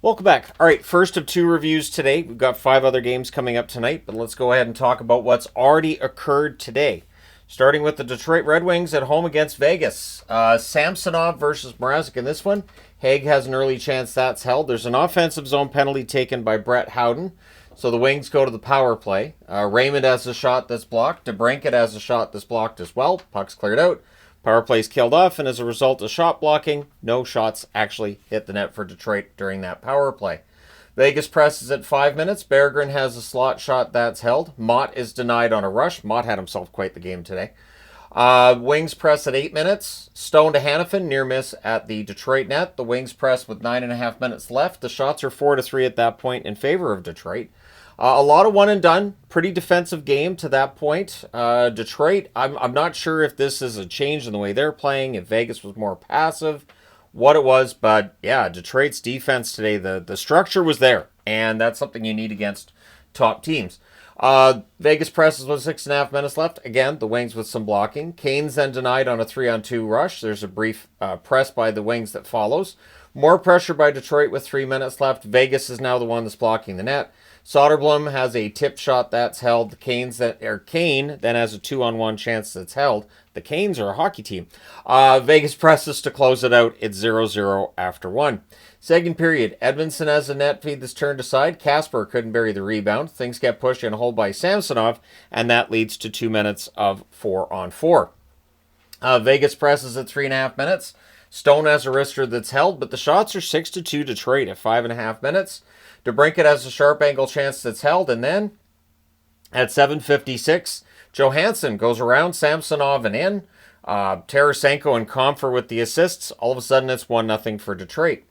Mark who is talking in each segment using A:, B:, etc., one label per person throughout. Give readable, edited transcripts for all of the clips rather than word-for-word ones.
A: Welcome back. All right, first of two reviews today. We've got 5 other games coming up tonight, but let's go ahead and talk about what's already occurred today. Starting with the Detroit Red Wings at home against Vegas. Samsonov versus Mrazek in this one. Haig has an early chance that's held. There's an offensive zone penalty taken by Brett Howden, so the Wings go to the power play. Raymond has a shot that's blocked. DeBrincat has a shot that's blocked as well. Puck's cleared out. Power play's killed off, and as a result of shot blocking, no shots actually hit the net for Detroit during that power play. Vegas presses at 5 minutes. Berggren has a slot shot that's held. Mott is denied on a rush. Mott had himself quite the game today. Wings press at 8 minutes. Stone to Hanifin, near miss at the Detroit net. The Wings press with 9.5 minutes left. The shots are 4-3 at that point in favor of Detroit. A lot of one and done. Pretty defensive game to that point. Detroit, I'm not sure if this is a change in the way they're playing, if Vegas was more passive, what it was. But yeah, Detroit's defense today, the structure was there. And that's something you need against top teams. Vegas presses with 6.5 minutes left. Again, the Wings with some blocking. Kane's then denied on a 3-on-2 rush. There's a brief press by the Wings that follows. More pressure by Detroit with 3 minutes left. Vegas is now the one that's blocking the net. Soderblom has a tip shot that's held. Kane then has a 2-on-1 chance that's held. The Canes are a hockey team. Vegas presses to close it out. It's 0-0 after 1. Second period, Edmondson has a net feed that's turned aside. Kasper couldn't bury the rebound. Things get pushed and hold by Samsonov, and that leads to 2 minutes of 4-on-4. Vegas presses at 3.5 minutes. Stone has a wrister that's held, but the shots are 6-2 Detroit at 5.5 minutes. DeBrincat has a sharp angle chance that's held, and then at 7:56, Johansson goes around Samsonov and in. Tarasenko and Comfer with the assists. All of a sudden, it's 1-0 for Detroit.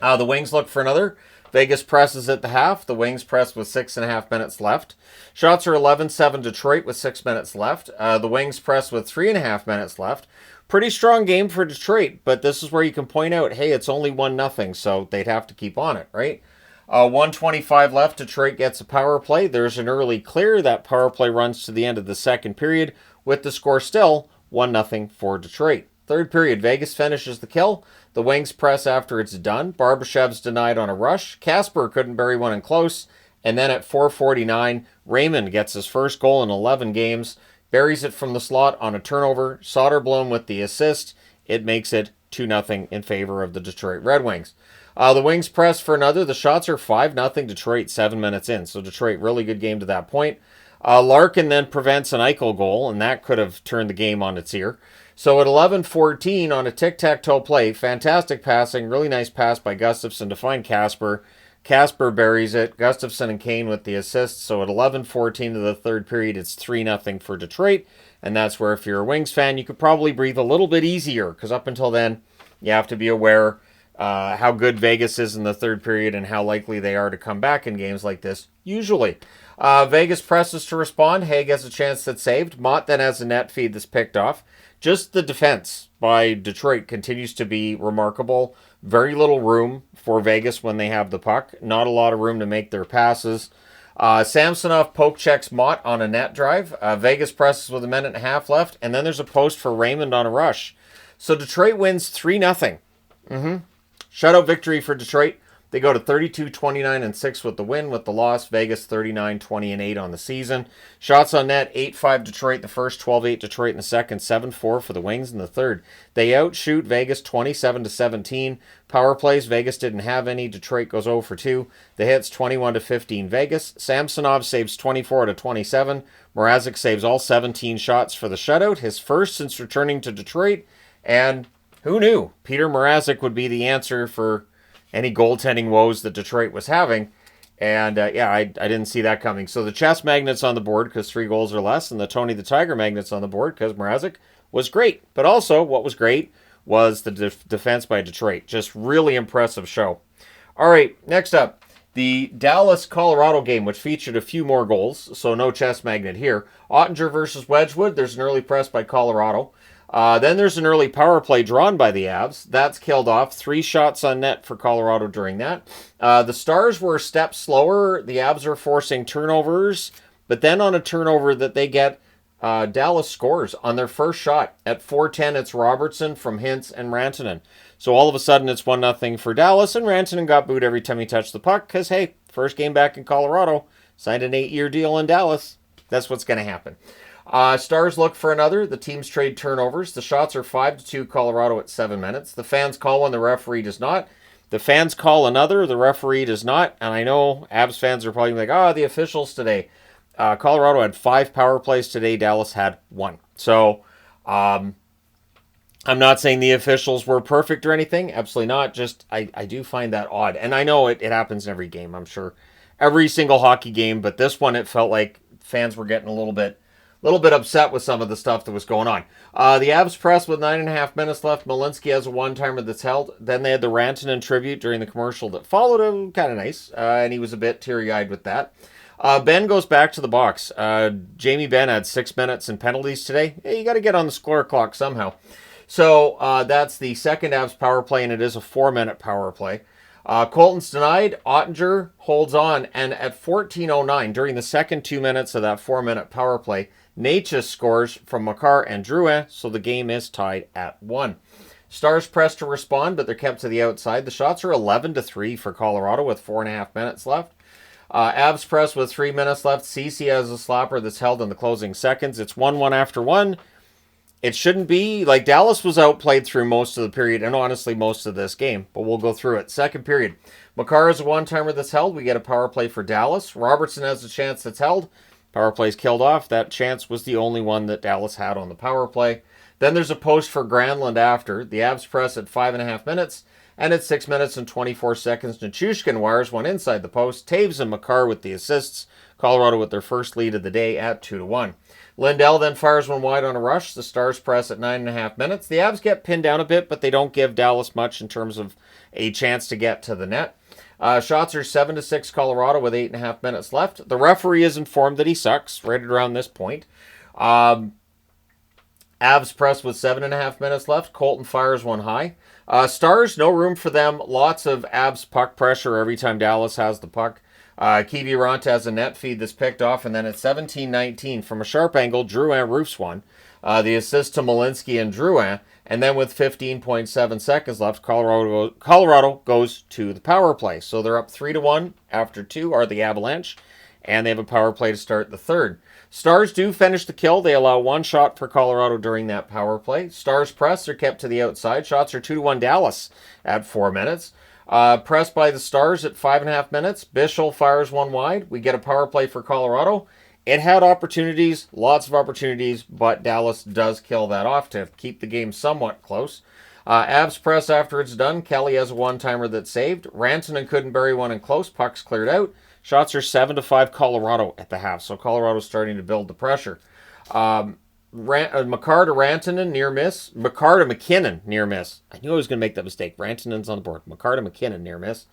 A: The Wings look for another. Vegas presses at the half. The Wings press with 6.5 minutes left. Shots are 11-7 Detroit with 6 minutes left. The Wings press with 3.5 minutes left. Pretty strong game for Detroit, but this is where you can point out, hey, it's only 1-0, so they'd have to keep on it, right? 1:25 left. Detroit gets a power play. There's an early clear. That power play runs to the end of the second period with the score still 1-0 for Detroit. Third period, Vegas finishes the kill. The Wings press after it's done. Barbashev's denied on a rush. Kasper couldn't bury one in close. And then at 4:49, Raymond gets his first goal in 11 games. Buries it from the slot on a turnover. Soderblom with the assist. It makes it 2-0 in favor of the Detroit Red Wings. The Wings press for another. The shots are 5-0 Detroit 7 minutes in. So Detroit, really good game to that point. Larkin then prevents an Eichel goal, and that could have turned the game on its ear. So at 11:14 on a tic-tac-toe play, fantastic passing, really nice pass by Gustafsson to find Kasper. Kasper buries it. Gustafsson and Kane with the assists. So at 11:14 of the third period, it's 3-0 for Detroit. And that's where, if you're a Wings fan, you could probably breathe a little bit easier, because up until then, you have to be aware how good Vegas is in the third period and how likely they are to come back in games like this, usually. Vegas presses to respond. Haig has a chance that's saved. Mott then has a net feed that's picked off. Just the defense by Detroit continues to be remarkable. Very little room for Vegas when they have the puck. Not a lot of room to make their passes. Samsonov poke checks Mott on a net drive. Vegas presses with 1.5 minutes left. And then there's a post for Raymond on a rush. So Detroit wins 3-0. Shutout victory for Detroit. They go to 32-29-6 with the win. With the loss, Vegas 39-20-8 on the season. Shots on net, 8-5 Detroit the first, 12-8 Detroit in the second, 7-4 for the Wings in the third. They outshoot Vegas 27-17. Power plays, Vegas didn't have any. Detroit goes 0 for 2. The hits, 21-15 Vegas. Samsonov saves 24-27. Mrazek saves all 17 shots for the shutout, his first since returning to Detroit. And who knew Peter Mrazek would be the answer for any goaltending woes that Detroit was having. And I didn't see that coming. So the chess magnets on the board because 3 goals or less, and the Tony the Tiger magnets on the board because Mrazek was great. But also, what was great was the defense by Detroit. Just really impressive show. All right, next up, the Dallas-Colorado game, which featured a few more goals, so no chess magnet here. Ottinger versus Wedgwood. There's an early press by Colorado. Then there's an early power play drawn by the Avs. That's killed off. 3 shots on net for Colorado during that. The Stars were a step slower. The Avs are forcing turnovers. But then on a turnover that they get, Dallas scores on their first shot. At 4:10, it's Robertson from Hintz and Rantanen. So all of a sudden, it's 1-0 for Dallas, and Rantanen got booed every time he touched the puck because, hey, first game back in Colorado, signed an 8-year deal in Dallas. That's what's going to happen. Stars look for another. The teams trade turnovers. The shots are 5-2 Colorado at 7 minutes. The fans call one, the referee does not. The fans call another, the referee does not. And I know Abs fans are probably like, the officials today. Colorado had 5 power plays today. Dallas had 1. So I'm not saying the officials were perfect or anything. Absolutely not. Just I do find that odd. And I know it happens in every game, I'm sure. Every single hockey game. But this one, it felt like fans were getting a little bit upset with some of the stuff that was going on. The Avs press with 9.5 minutes left. Malinsky has a one-timer that's held. Then they had the Rantanen tribute during the commercial that followed him. Kind of nice. And he was a bit teary-eyed with that. Ben goes back to the box. Jamie Benn had 6 minutes in penalties today. Hey, you got to get on the score clock somehow. So that's the second Avs power play, and it is a 4-minute power play. Colton's denied. Ottinger holds on, and at 14:09, during the second 2 minutes of that 4-minute power play, Natchez scores from Makar and Drouin, so the game is tied at 1. Stars press to respond, but they're kept to the outside. The shots are 11-3 for Colorado with 4.5 minutes left. Avs press with 3 minutes left. Ceci has a slapper that's held in the closing seconds. It's 1-1 after 1. It shouldn't be. Like, Dallas was outplayed through most of the period, and honestly most of this game, but we'll go through it. Second period. Makar has a one-timer that's held. We get a power play for Dallas. Robertson has a chance that's held. Power play's killed off. That chance was the only one that Dallas had on the power play. Then there's a post for Granlund after. The Avs press at 5.5 minutes. And at 6 minutes and 24 seconds, Nichushkin wires one inside the post. Taves and Makar with the assists. Colorado with their first lead of the day at 2-1. Lindell then fires one wide on a rush. The Stars press at 9.5 minutes. The Avs get pinned down a bit, but they don't give Dallas much in terms of a chance to get to the net. Shots are 7-6 Colorado with 8.5 minutes left. The referee is informed that he sucks right around this point. Avs press with 7.5 minutes left. Colton fires one high. Stars, no room for them. Lots of Avs puck pressure every time Dallas has the puck. Kiviranta has a net feed that's picked off, and then at 17:19 from a sharp angle, Drouin roofs one. The assist to Malinsky and Drouin, and then with 15.7 seconds left, Colorado goes to the power play. So they're up 3-1 after 2 are the Avalanche, and they have a power play to start the third. Stars do finish the kill. They allow one shot for Colorado during that power play. Stars press are kept to the outside. Shots are 2-1 Dallas at 4 minutes. Pressed by the Stars at 5.5 minutes. Bischel fires one wide. We get a power play for Colorado. It had opportunities, lots of opportunities, but Dallas does kill that off to keep the game somewhat close. Avs press after it's done. Kelly has a one-timer that's saved. Rantanen couldn't bury one in close. Puck's cleared out. Shots are 7-5 Colorado at the half, so Colorado's starting to build the pressure. Makar to Rantanen, near miss. Makar to McKinnon, near miss. I knew I was going to make that mistake. Rantanen's on the board. Makar to McKinnon, near miss.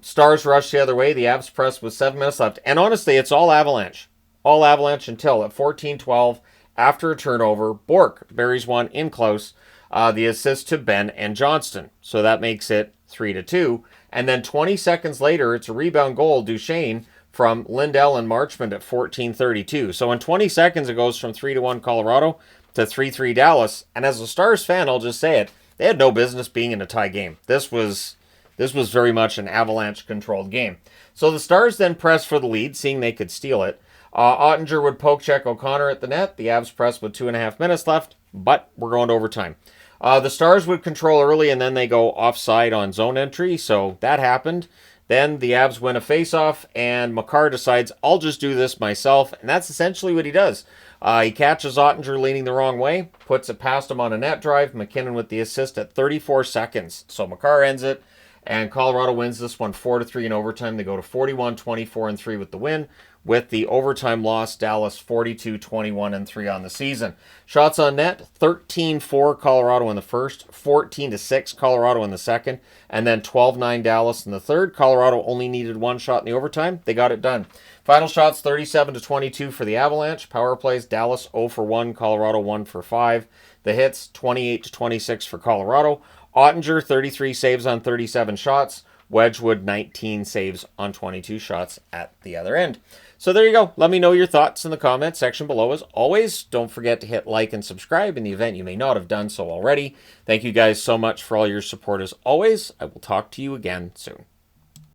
A: Stars rush the other way. The Avs press with 7 minutes left. And honestly, it's all Avalanche. All Avalanche until at 14:12, after a turnover, Bork buries one in close. The assist to Ben and Johnston. So that makes it 3-2. And then 20 seconds later, it's a rebound goal, Duchesne, from Lindell and Marchment at 14:32. So in 20 seconds, it goes from 3-1 Colorado to 3-3 Dallas. And as a Stars fan, I'll just say it, they had no business being in a tie game. This was very much an Avalanche-controlled game. So the Stars then press for the lead, seeing they could steal it. Ottinger would poke check O'Connor at the net. The Avs press with 2.5 minutes left, but we're going to overtime. The Stars would control early, and then they go offside on zone entry, so that happened. Then the Avs win a faceoff, and Makar decides, I'll just do this myself, and that's essentially what he does. He catches Ottinger leaning the wrong way, puts it past him on a net drive. McKinnon with the assist at 34 seconds. So Makar ends it, and Colorado wins this one 4-3 in overtime. They go to 41-24-3 with the win. With the overtime loss, Dallas 42-21-3 on the season. Shots on net, 13-4 Colorado in the first, 14-6 Colorado in the second, and then 12-9 Dallas in the third. Colorado only needed one shot in the overtime. They got it done. Final shots, 37-22 for the Avalanche. Power plays, Dallas 0-1, Colorado 1-5. The hits, 28-26 for Colorado. Ottinger, 33 saves on 37 shots. Wedgwood 19 saves on 22 shots at the other end. So there you go. Let me know your thoughts in the comments section below. As always, don't forget to hit like and subscribe in the event you may not have done so already. Thank you guys so much for all your support as always. I will talk to you again soon.